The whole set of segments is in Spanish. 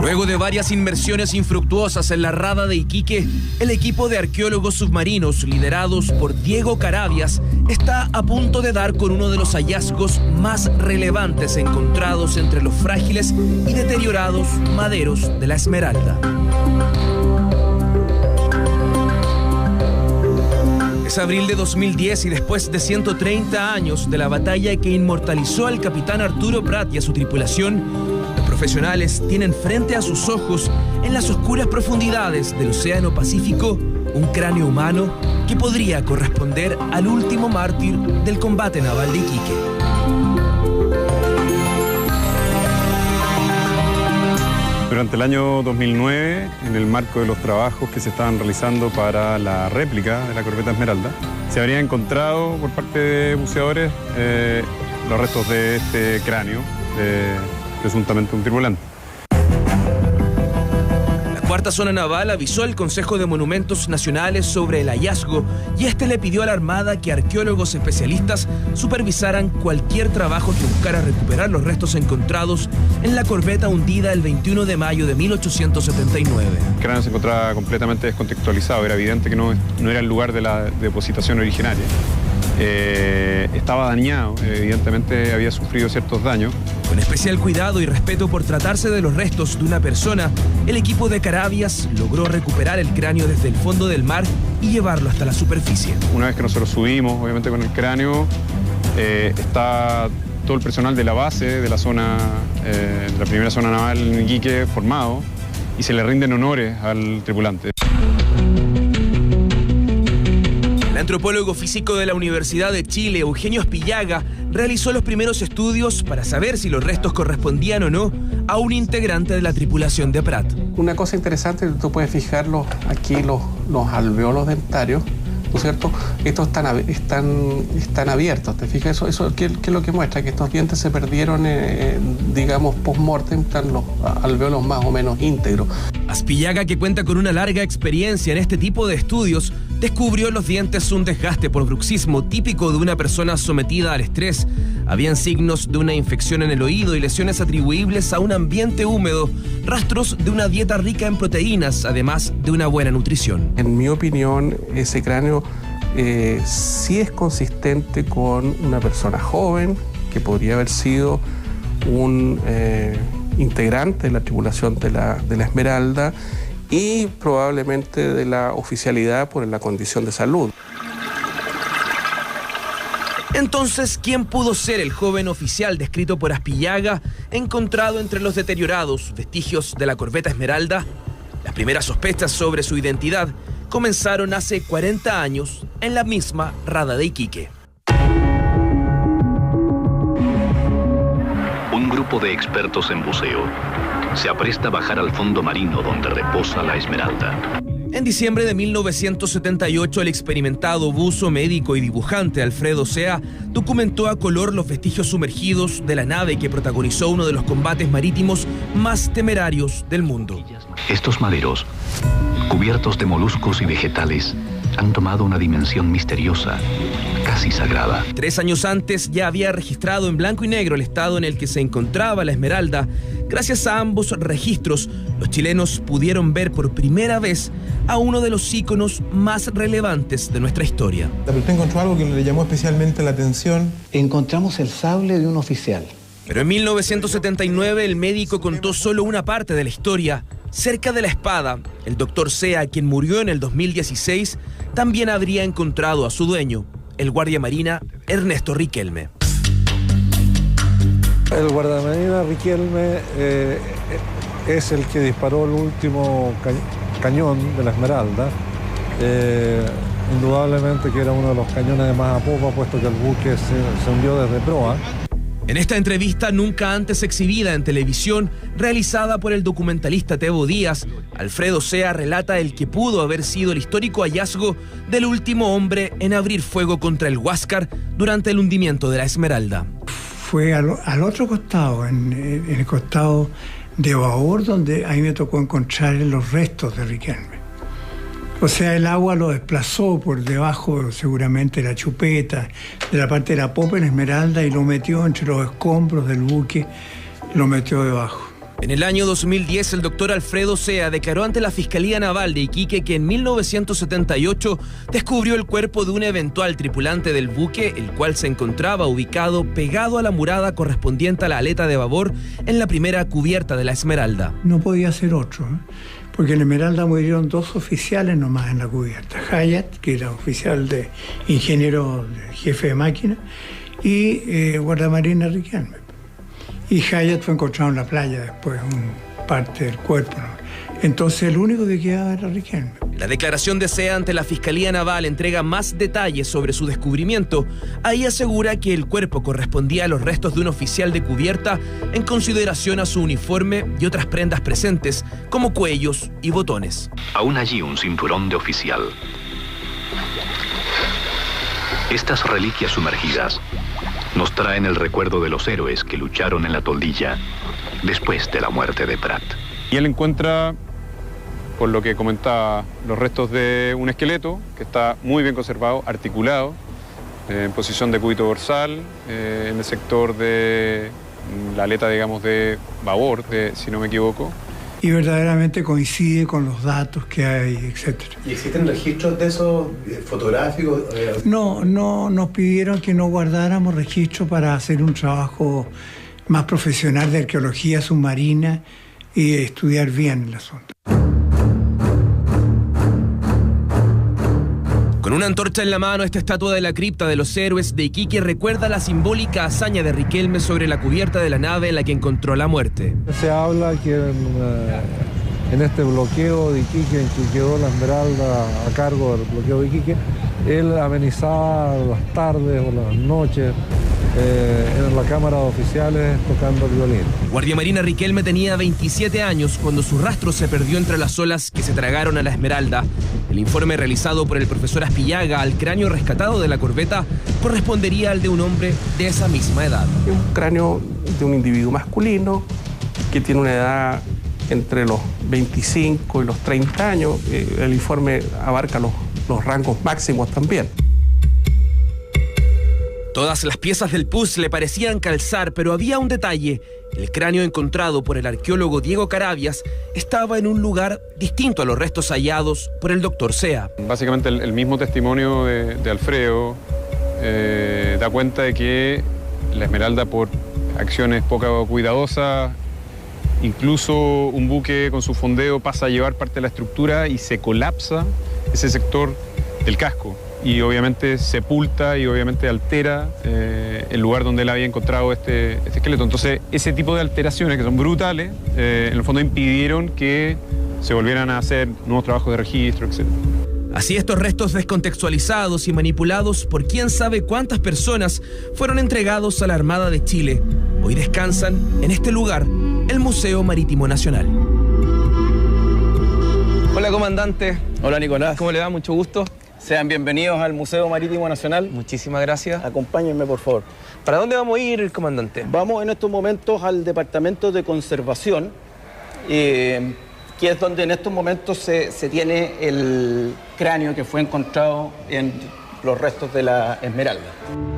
Luego de varias inmersiones infructuosas en la rada de Iquique, el equipo de arqueólogos submarinos liderados por Diego Carabias está a punto de dar con uno de los hallazgos más relevantes encontrados entre los frágiles y deteriorados maderos de la Esmeralda. Es abril de 2010 y después de 130 años de la batalla que inmortalizó al capitán Arturo Prat y a su tripulación, los profesionales tienen frente a sus ojos, en las oscuras profundidades del Océano Pacífico, un cráneo humano que podría corresponder al último mártir del combate naval de Iquique. Durante el año 2009, en el marco de los trabajos que se estaban realizando para la réplica de la corbeta Esmeralda, se habría encontrado por parte de buceadores los restos de este cráneo, presuntamente un tripulante. La cuarta zona naval avisó al Consejo de Monumentos Nacionales sobre el hallazgo y este le pidió a la Armada que arqueólogos especialistas supervisaran cualquier trabajo que buscara recuperar los restos encontrados en la corbeta hundida el 21 de mayo de 1879. El cráneo se encontraba completamente descontextualizado, era evidente que no era el lugar de la depositación originaria. Estaba dañado, evidentemente había sufrido ciertos daños. Con especial cuidado y respeto por tratarse de los restos de una persona, el equipo de Carabias logró recuperar el cráneo desde el fondo del mar y llevarlo hasta la superficie. Una vez que nosotros subimos, obviamente con el cráneo, está todo el personal de la base, de la zona, de la primera zona naval en Iquique, formado, y se le rinden honores al tripulante. El antropólogo físico de la Universidad de Chile, Eugenio Aspillaga, realizó los primeros estudios para saber si los restos correspondían o no a un integrante de la tripulación de Prat. Una cosa interesante, tú puedes fijar aquí los alveolos dentarios, ¿no es cierto? Estos están abiertos, ¿te fijas? Eso ¿qué es lo que muestra? Que estos dientes se perdieron, digamos, post-mortem, están los alveolos más o menos íntegros. Aspillaga, que cuenta con una larga experiencia en este tipo de estudios, descubrió en los dientes un desgaste por bruxismo típico de una persona sometida al estrés. Habían signos de una infección en el oído y lesiones atribuibles a un ambiente húmedo, rastros de una dieta rica en proteínas, además de una buena nutrición. En mi opinión, ese cráneo sí es consistente con una persona joven, que podría haber sido un integrante de la tripulación de la Esmeralda y probablemente de la oficialidad por la condición de salud. Entonces, ¿quién pudo ser el joven oficial descrito por Aspillaga, encontrado entre los deteriorados vestigios de la corbeta Esmeralda? Las primeras sospechas sobre su identidad comenzaron hace 40 años en la misma rada de Iquique. Un grupo de expertos en buceo se apresta a bajar al fondo marino donde reposa la Esmeralda. En diciembre de 1978, el experimentado buzo, médico y dibujante Alfredo Sea documentó a color los vestigios sumergidos de la nave que protagonizó uno de los combates marítimos más temerarios del mundo. Estos maderos, cubiertos de moluscos y vegetales, han tomado una dimensión misteriosa, casi sagrada. 3 años antes ya había registrado en blanco y negro el estado en el que se encontraba la Esmeralda. Gracias a ambos registros, los chilenos pudieron ver por primera vez a uno de los íconos más relevantes de nuestra historia. Usted encontró algo que le llamó especialmente la atención. Encontramos el sable de un oficial. Pero en 1979 el médico contó solo una parte de la historia. Cerca de la espada, el doctor Sea, quien murió en el 2016, también habría encontrado a su dueño, el guardia marina Ernesto Riquelme. El guardamarina Riquelme es el que disparó el último cañón de la Esmeralda. Indudablemente que era uno de los cañones de más a popa, puesto que el buque se hundió desde proa. En esta entrevista nunca antes exhibida en televisión, realizada por el documentalista Tebo Díaz, Alfredo Sea relata el que pudo haber sido el histórico hallazgo del último hombre en abrir fuego contra el Huáscar durante el hundimiento de la Esmeralda. Fue al otro costado, en el costado de babor, donde a mí me tocó encontrar los restos de Riquelme. O sea, el agua lo desplazó por debajo, seguramente, de la chupeta, de la parte de la popa en la Esmeralda, y lo metió entre los escombros del buque, lo metió debajo. En el año 2010, el doctor Alfredo Sea declaró ante la Fiscalía Naval de Iquique que en 1978 descubrió el cuerpo de un eventual tripulante del buque, el cual se encontraba ubicado pegado a la murada correspondiente a la aleta de babor en la primera cubierta de la Esmeralda. No podía ser otro, porque en Esmeralda murieron 2 oficiales nomás en la cubierta. Hayat, que era oficial de ingeniero, jefe de máquina, y guardamarina Riquelme. Y Hayat fue encontrado en la playa después, parte del cuerpo, ¿no? Entonces el único que quedaba era Riquelme. La declaración de Sea ante la Fiscalía Naval entrega más detalles sobre su descubrimiento. Ahí asegura que el cuerpo correspondía a los restos de un oficial de cubierta en consideración a su uniforme y otras prendas presentes, como cuellos y botones. Aún allí un cinturón de oficial. Estas reliquias sumergidas nos traen el recuerdo de los héroes que lucharon en la toldilla después de la muerte de Prat. Y él encuentra, por lo que comentaba, los restos de un esqueleto que está muy bien conservado, articulado, en posición de cúbito dorsal, en el sector de la aleta, digamos, de babor, si no me equivoco. Y verdaderamente coincide con los datos que hay, etc. ¿Y existen registros de esos fotográficos? No, nos pidieron que no guardáramos registros para hacer un trabajo más profesional de arqueología submarina y estudiar bien el asunto. Con una antorcha en la mano, esta estatua de la cripta de los héroes de Iquique recuerda la simbólica hazaña de Riquelme sobre la cubierta de la nave en la que encontró la muerte. Se habla que en este bloqueo de Iquique, en que quedó la Esmeralda a cargo del bloqueo de Iquique, él amenizaba las tardes o las noches en la cámara de oficiales tocando el violín. Guardiamarina Riquelme tenía 27 años cuando su rastro se perdió entre las olas que se tragaron a la Esmeralda. El informe realizado por el profesor Aspillaga al cráneo rescatado de la corbeta correspondería al de un hombre de esa misma edad. Es un cráneo de un individuo masculino que tiene una edad entre los 25 y los 30 años. El informe abarca los rangos máximos también. Todas las piezas del puzzle parecían calzar, pero había un detalle. El cráneo encontrado por el arqueólogo Diego Carabias estaba en un lugar distinto a los restos hallados por el doctor Sea. Básicamente el mismo testimonio de Alfredo da cuenta de que la Esmeralda, por acciones poco cuidadosas, incluso un buque con su fondeo pasa a llevar parte de la estructura y se colapsa ese sector del casco. Y obviamente sepulta y obviamente altera el lugar donde él había encontrado este esqueleto. Entonces, ese tipo de alteraciones que son brutales, en el fondo impidieron que se volvieran a hacer nuevos trabajos de registro, etc. Así, estos restos descontextualizados y manipulados por quién sabe cuántas personas fueron entregados a la Armada de Chile. Hoy descansan en este lugar el Museo Marítimo Nacional. Hola, comandante. Hola, Nicolás. ¿Cómo le va? Mucho gusto. Sean bienvenidos al Museo Marítimo Nacional. Muchísimas gracias. Acompáñenme, por favor. ¿Para dónde vamos a ir, comandante? Vamos en estos momentos al Departamento de Conservación, que es donde en estos momentos se tiene el cráneo que fue encontrado en los restos de la Esmeralda.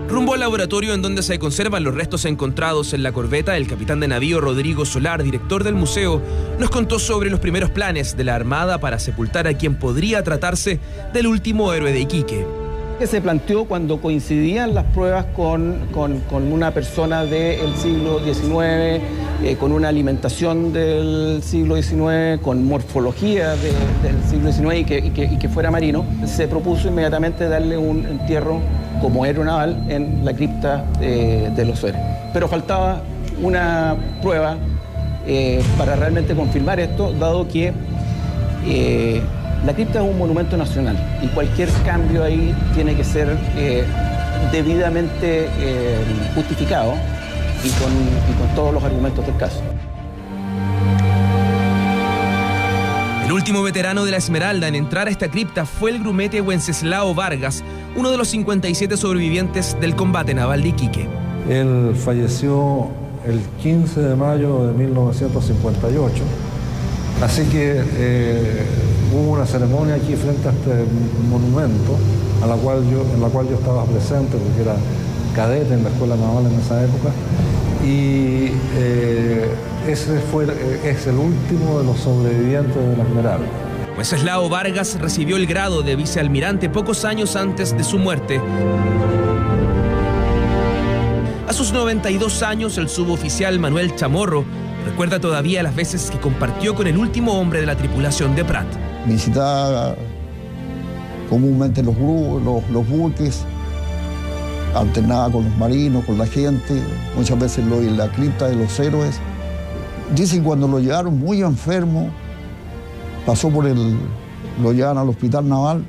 Rumbo al laboratorio en donde se conservan los restos encontrados en la corbeta, el capitán de navío Rodrigo Solar, director del museo, nos contó sobre los primeros planes de la Armada para sepultar a quien podría tratarse del último héroe de Iquique. Que se planteó cuando coincidían las pruebas con una persona del siglo XIX, con una alimentación del siglo XIX, con morfología del siglo XIX y que fuera marino, se propuso inmediatamente darle un entierro como héroe naval en la cripta de los héroes. Pero faltaba una prueba para realmente confirmar esto, dado que la cripta es un monumento nacional y cualquier cambio ahí tiene que ser debidamente justificado y con todos los argumentos del caso. El último veterano de la Esmeralda en entrar a esta cripta fue el grumete Wenceslao Vargas, uno de los 57 sobrevivientes del combate naval de Iquique. Él falleció el 15 de mayo de 1958, así que hubo una ceremonia aquí frente a este monumento, en la cual yo estaba presente porque era cadete en la Escuela Naval en esa época, y es el último de los sobrevivientes de la Esmeralda. Wenceslao Vargas recibió el grado de vicealmirante pocos años antes de su muerte. A sus 92 años, el suboficial Manuel Chamorro recuerda todavía las veces que compartió con el último hombre de la tripulación de Prat. Visitaba comúnmente los buques, alternaba con los marinos, con la gente, muchas veces en la cripta de los héroes. Dicen que cuando lo llevaron muy enfermo, lo llevan al hospital naval,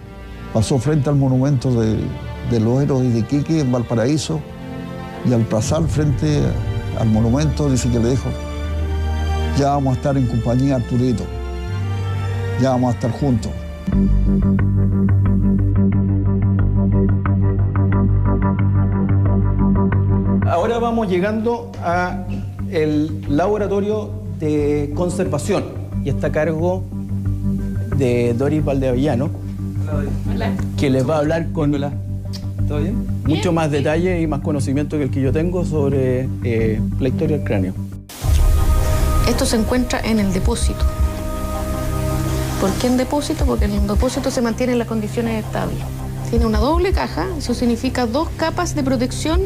pasó frente al monumento de los héroes de Iquique en Valparaíso, y al pasar frente al monumento dice que le dijo: ya vamos a estar en compañía, Arturito, ya vamos a estar juntos. Ahora vamos llegando al laboratorio de conservación y está a cargo de Doris Valdeavellano, que les va a hablar con ¿todo bien? Mucho más detalle y más conocimiento que el que yo tengo sobre la historia del cráneo. Esto se encuentra en el depósito. ¿Por qué en depósito? Porque en el depósito se mantienen las condiciones estables. Tiene una doble caja, eso significa 2 capas de protección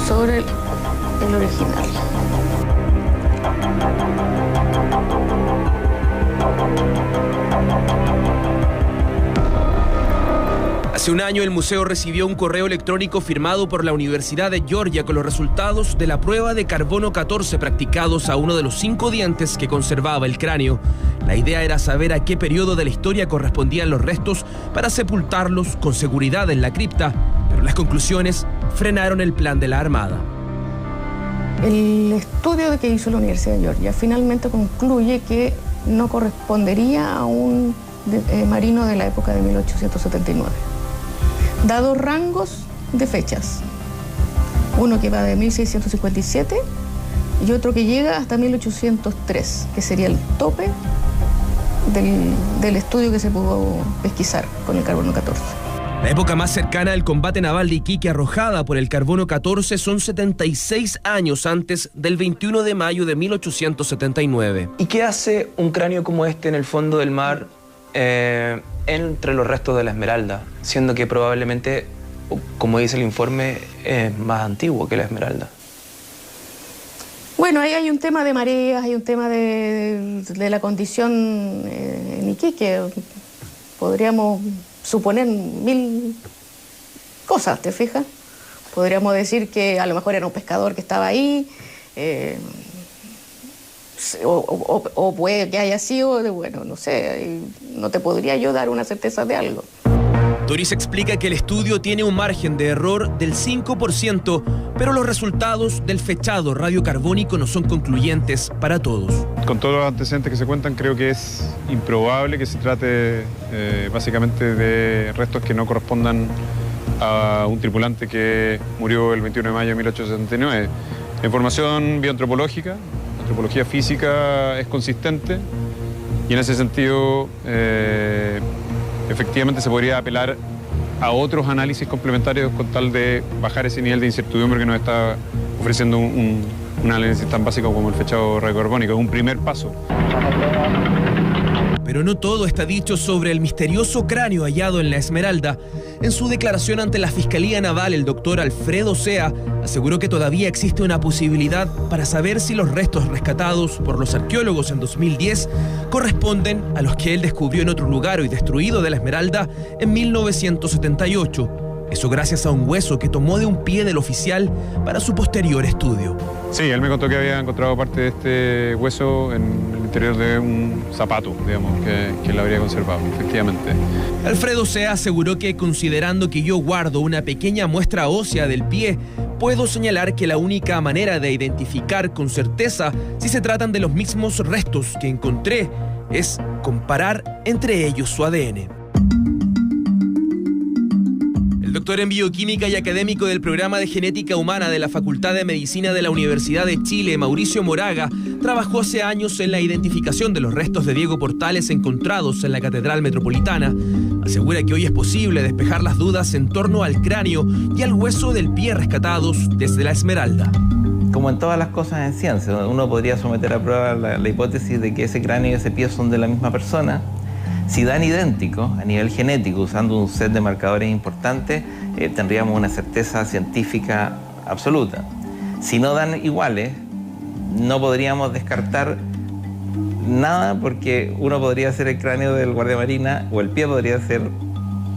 sobre el original. Hace un año el museo recibió un correo electrónico firmado por la Universidad de Georgia con los resultados de la prueba de carbono 14 practicados a uno de los 5 dientes que conservaba el cráneo. La idea era saber a qué periodo de la historia correspondían los restos para sepultarlos con seguridad en la cripta, pero las conclusiones frenaron el plan de la Armada. El estudio que hizo la Universidad de Georgia finalmente concluye que no correspondería a un marino de la época de 1879. Dados rangos de fechas, uno que va de 1657 y otro que llega hasta 1803, que sería el tope del estudio que se pudo pesquisar con el carbono 14. La época más cercana al combate naval de Iquique arrojada por el carbono 14 son 76 años antes del 21 de mayo de 1879. ¿Y qué hace un cráneo como este en el fondo del mar entre los restos de la Esmeralda? Siendo que probablemente, como dice el informe, es más antiguo que la Esmeralda. Bueno, ahí hay un tema de mareas, hay un tema de la condición en Iquique. Podríamos suponer 1000 cosas, ¿te fijas? Podríamos decir que a lo mejor era un pescador que estaba ahí, o puede que haya sido, bueno, no sé, no te podría yo dar una certeza de algo. Doris explica que el estudio tiene un margen de error del 5%, pero los resultados del fechado radiocarbónico no son concluyentes para todos. Con todos los antecedentes que se cuentan, creo que es improbable que se trate básicamente de restos que no correspondan a un tripulante que murió el 21 de mayo de 1879. La información bioantropológica, antropología física, es consistente y en ese sentido efectivamente se podría apelar a otros análisis complementarios con tal de bajar ese nivel de incertidumbre que nos está ofreciendo un análisis tan básico como el fechado radiocarbónico. Es un primer paso. Pero no todo está dicho sobre el misterioso cráneo hallado en la Esmeralda. En su declaración ante la Fiscalía Naval, el doctor Alfredo Sea aseguró que todavía existe una posibilidad para saber si los restos rescatados por los arqueólogos en 2010 corresponden a los que él descubrió en otro lugar hoy destruido de la Esmeralda en 1978. Eso gracias a un hueso que tomó de un pie del oficial para su posterior estudio. Sí, él me contó que había encontrado parte de este hueso en el interior de un zapato, digamos, que él habría conservado, efectivamente. Alfredo Sea aseguró que, considerando que yo guardo una pequeña muestra ósea del pie, puedo señalar que la única manera de identificar con certeza si se tratan de los mismos restos que encontré es comparar entre ellos su ADN. Doctor en bioquímica y académico del programa de genética humana de la Facultad de Medicina de la Universidad de Chile, Mauricio Moraga, trabajó hace años en la identificación de los restos de Diego Portales encontrados en la Catedral Metropolitana. Asegura que hoy es posible despejar las dudas en torno al cráneo y al hueso del pie rescatados desde la Esmeralda. como en todas las cosas en ciencia, uno podría someter a prueba la hipótesis de que ese cráneo y ese pie son de la misma persona. Si dan idénticos a nivel genético, usando un set de marcadores importantes, tendríamos una certeza científica absoluta. Si no dan iguales, no podríamos descartar nada, porque uno podría ser el cráneo del guardiamarina o el pie podría ser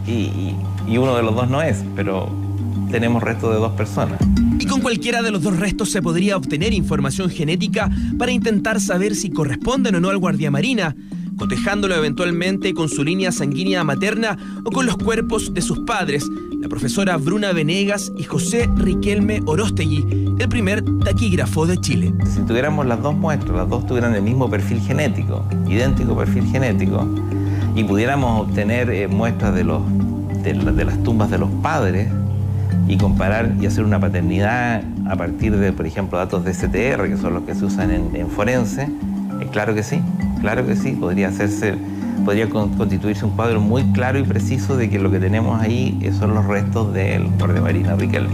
y uno de los dos no es, pero tenemos restos de dos personas. Y con cualquiera de los dos restos se podría obtener información genética para intentar saber si corresponden o no al guardiamarina, cotejándolo eventualmente con su línea sanguínea materna o con los cuerpos de sus padres, la profesora Bruna Venegas y José Riquelme Orostegui, el primer taquígrafo de Chile. Si tuviéramos las dos muestras, las dos tuvieran el mismo perfil genético, idéntico perfil genético, y pudiéramos obtener muestras de las tumbas de los padres y comparar y hacer una paternidad a partir de, por ejemplo, datos de STR, que son los que se usan en forense, claro que sí, podría constituirse un cuadro muy claro y preciso de que lo que tenemos ahí son los restos del guardiamarina Riquelme.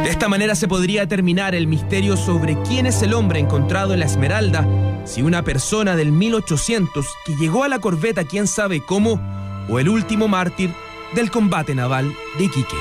De esta manera se podría determinar el misterio sobre quién es el hombre encontrado en la Esmeralda, si una persona del 1800 que llegó a la corbeta quién sabe cómo, o el último mártir del combate naval de Iquique.